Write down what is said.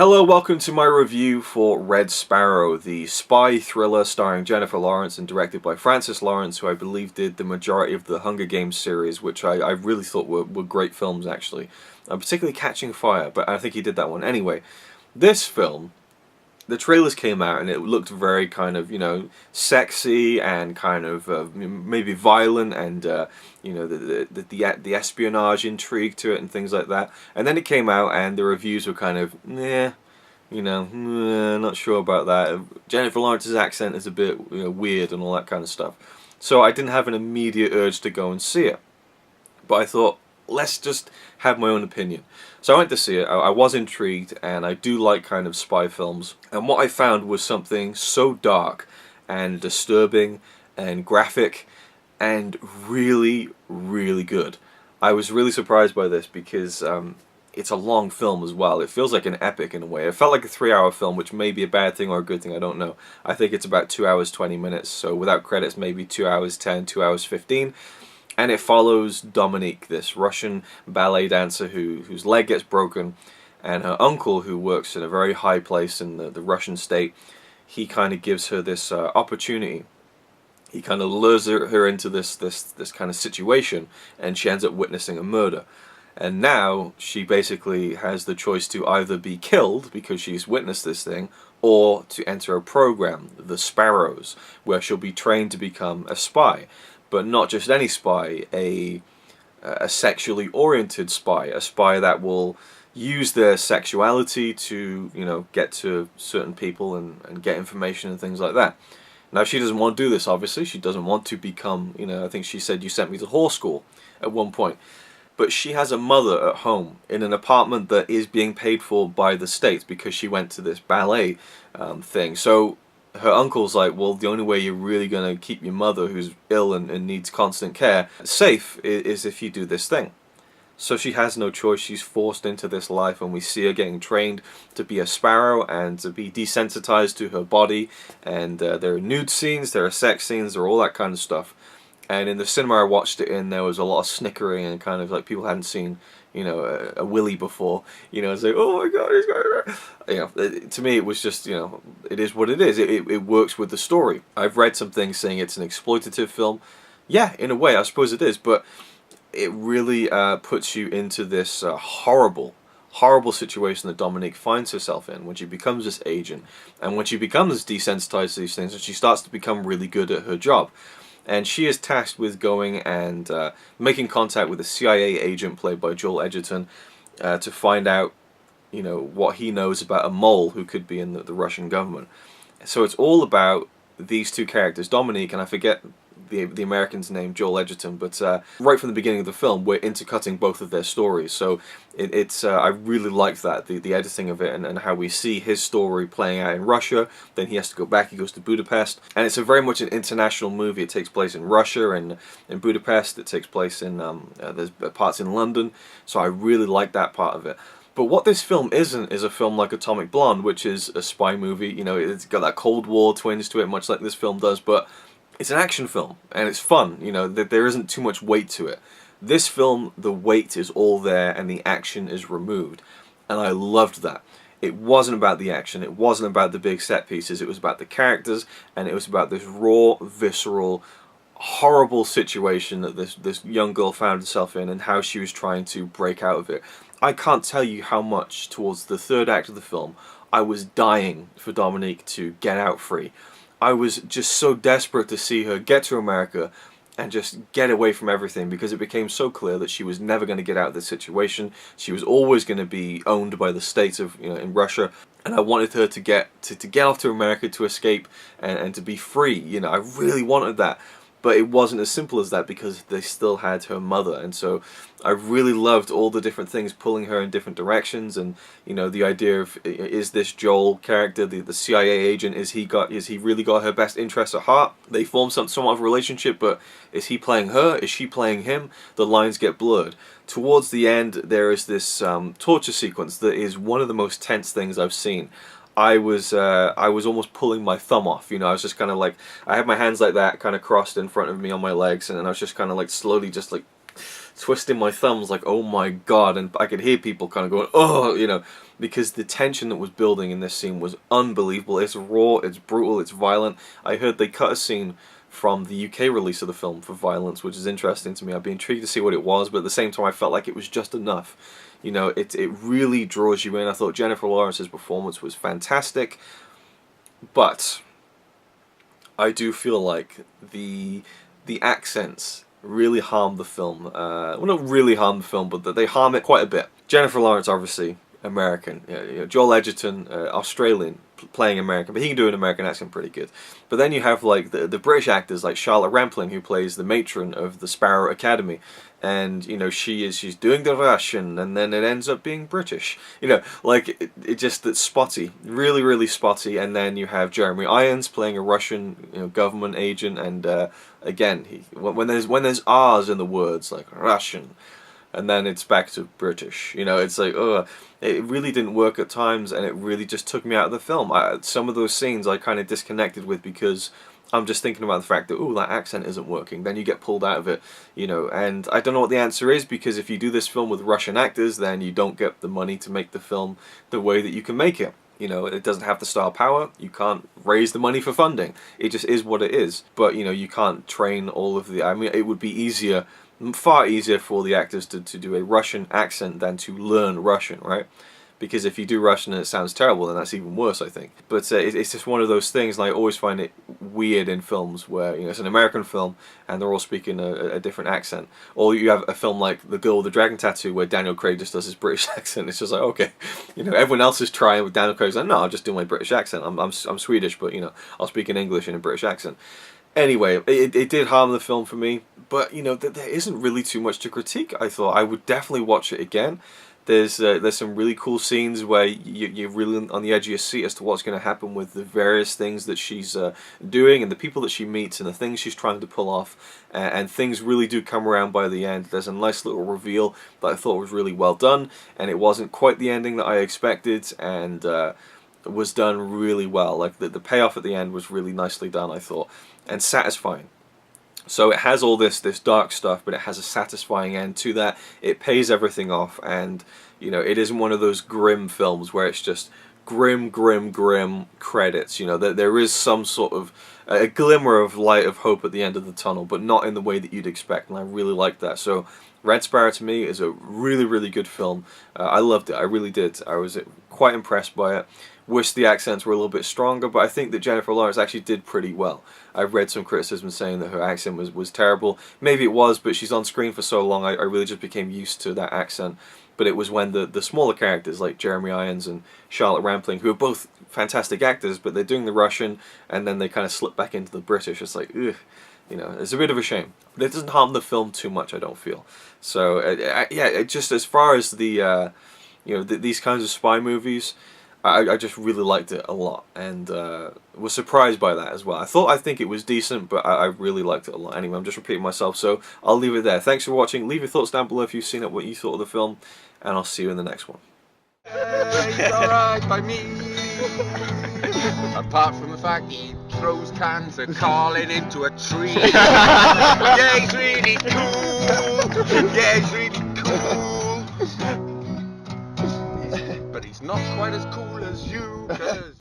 Hello, welcome to my review for Red Sparrow, the spy thriller starring Jennifer Lawrence and directed by Francis Lawrence, who I believe did the majority of the Hunger Games series, which I really thought were great films, actually. Particularly Catching Fire, but I think he did that one. Anyway, this film, the trailers came out and it looked very kind of, sexy and kind of maybe violent and, the espionage intrigue to it and things like that. And then it came out and the reviews were kind of, not sure about that. Jennifer Lawrence's accent is a bit weird and all that kind of stuff. So I didn't have an immediate urge to go and see it. But I thought, let's just have my own opinion. So I went to see it. I was intrigued, and I do like kind of spy films. And what I found was something so dark and disturbing and graphic and really, really good. I was really surprised by this because it's a long film as well. It feels like an epic in a way. It felt like a 3-hour film, which may be a bad thing or a good thing, I don't know. I think it's about 2 hours 20 minutes, so without credits maybe 2 hours 10, 2 hours 15. And it follows Dominique, this Russian ballet dancer whose leg gets broken, and her uncle, who works in a very high place in the Russian state. He kind of gives her this opportunity. He kind of lures her into this kind of situation, and she ends up witnessing a murder. And now she basically has the choice to either be killed because she's witnessed this thing, or to enter a program, the Sparrows, where she'll be trained to become a spy. But not just any spy, a sexually oriented spy, a spy that will use their sexuality to, get to certain people and get information and things like that. Now, she doesn't want to do this, obviously. She doesn't want to become, I think she said, "You sent me to whore school" at one point. But she has a mother at home in an apartment that is being paid for by the state because she went to this ballet thing. So her uncle's like, well, the only way you're really going to keep your mother, who's ill and needs constant care, safe is if you do this thing. So she has no choice. She's forced into this life, and we see her getting trained to be a sparrow and to be desensitized to her body. And there are nude scenes, there are sex scenes, there are all that kind of stuff. And in the cinema I watched it in, there was a lot of snickering and kind of like people hadn't seen, a willy before. It's like, oh my god, he's got to me it was just, it is what it is. It works with the story. I've read some things saying it's an exploitative film. Yeah, in a way, I suppose it is, but it really puts you into this horrible situation that Dominique finds herself in when she becomes this agent, and when she becomes desensitized to these things, and she starts to become really good at her job. And she is tasked with going and making contact with a CIA agent played by Joel Edgerton to find out, what he knows about a mole who could be in the Russian government. So it's all about these two characters, Dominique, and I forget the American's name, Joel Edgerton, but right from the beginning of the film, we're intercutting both of their stories. So it's I really liked that, the editing of it, and how we see his story playing out in Russia. Then he has to go back, he goes to Budapest, and it's a very much an international movie. It takes place in Russia and in Budapest. It takes place in, there's parts in London, so I really like that part of it. But what this film isn't is a film like Atomic Blonde, which is a spy movie. It's got that Cold War twinge to it, much like this film does, but it's an action film, and it's fun, that there isn't too much weight to it. This film, the weight is all there, and the action is removed, and I loved that. It wasn't about the action, it wasn't about the big set pieces, it was about the characters, and it was about this raw, visceral, horrible situation that this young girl found herself in, and how she was trying to break out of it. I can't tell you how much, towards the third act of the film, I was dying for Dominique to get out free. I was just so desperate to see her get to America and just get away from everything, because it became so clear that she was never going to get out of this situation. She was always going to be owned by the states of, in Russia, and I wanted her to get off to America, to escape and to be free. I really wanted that. But it wasn't as simple as that, because they still had her mother, and so I really loved all the different things pulling her in different directions, and the idea of, is this Joel character, the CIA agent, is he really got her best interests at heart? They form somewhat of a relationship, but is he playing her? Is she playing him? The lines get blurred. Towards the end, there is this torture sequence that is one of the most tense things I've seen. I was almost pulling my thumb off. I was just kind of like, I had my hands like that, kind of crossed in front of me on my legs, and I was just kind of like slowly just like twisting my thumbs like, oh my god, and I could hear people kind of going, oh, you know, because the tension that was building in this scene was unbelievable. It's raw, it's brutal, it's violent. I heard they cut a scene from the UK release of the film for violence, which is interesting to me. I'd be intrigued to see what it was, but at the same time I felt like it was just enough. You know, it really draws you in. I thought Jennifer Lawrence's performance was fantastic, but I do feel like the accents really harm the film. Well, not really harm the film, but they harm it quite a bit. Jennifer Lawrence, obviously, American. You know, Joel Edgerton, Australian, playing American, but he can do an American accent pretty good. But then you have like the British actors like Charlotte Rampling, who plays the matron of the Sparrow Academy, and you know she's doing the Russian, and then it ends up being British. You know, like it just it's spotty, really spotty. And then you have Jeremy Irons playing a Russian, government agent, and again, when there's R's in the words like Russian, and then it's back to British. You know, it's like, ugh. It really didn't work at times, and it really just took me out of the film. Some of those scenes I kind of disconnected with because I'm just thinking about the fact that, oh, that accent isn't working. Then you get pulled out of it, and I don't know what the answer is, because if you do this film with Russian actors, then you don't get the money to make the film the way that you can make it. You know, it doesn't have the star power. You can't raise the money for funding. It just is what it is. But, you can't train all of the... I mean, it would be easier... far easier for all the actors to do a Russian accent than to learn Russian, right? Because if you do Russian and it sounds terrible, then that's even worse, I think. But it's just one of those things, and I always find it weird in films where, it's an American film and they're all speaking a different accent. Or you have a film like The Girl with the Dragon Tattoo where Daniel Craig just does his British accent. It's just like, okay, everyone else is trying with Daniel Craig's like, no, I'll just do my British accent. I'm Swedish, but, I'll speak in English in a British accent. Anyway, it did harm the film for me, but there isn't really too much to critique. I thought I would definitely watch it again. There's some really cool scenes where you're really on the edge of your seat as to what's going to happen with the various things that she's doing and the people that she meets and the things she's trying to pull off, and things really do come around by the end. There's a nice little reveal that I thought was really well done, and it wasn't quite the ending that I expected, and was done really well. Like the payoff at the end was really nicely done, I thought, and satisfying. So it has all this dark stuff, but it has a satisfying end to that. It pays everything off, and it isn't one of those grim films where it's just grim credits. There is some sort of a glimmer of light of hope at the end of the tunnel, but not in the way that you'd expect, and I really like that. So Red Sparrow to me is a really good film. I loved it, I really did. I was quite impressed by it. Wish the accents were a little bit stronger, but I think that Jennifer Lawrence actually did pretty well. I've read some criticism saying that her accent was terrible. Maybe it was, but she's on screen for so long, I really just became used to that accent. But it was when the smaller characters like Jeremy Irons and Charlotte Rampling, who are both fantastic actors, but they're doing the Russian and then they kind of slip back into the British. It's like, ugh. It's a bit of a shame. But it doesn't harm the film too much, I don't feel. So, yeah, just as far as the, these kinds of spy movies, I just really liked it a lot, and was surprised by that as well. I think it was decent, but I really liked it a lot. Anyway, I'm just repeating myself, so I'll leave it there. Thanks for watching. Leave your thoughts down below if you've seen it, what you thought of the film, and I'll see you in the next one. He's alright by me. Apart from the fact he throws cans of Carlin into a tree. Yeah, he's really cool. Yeah, he's really cool. But he's not quite as cool as you, 'cause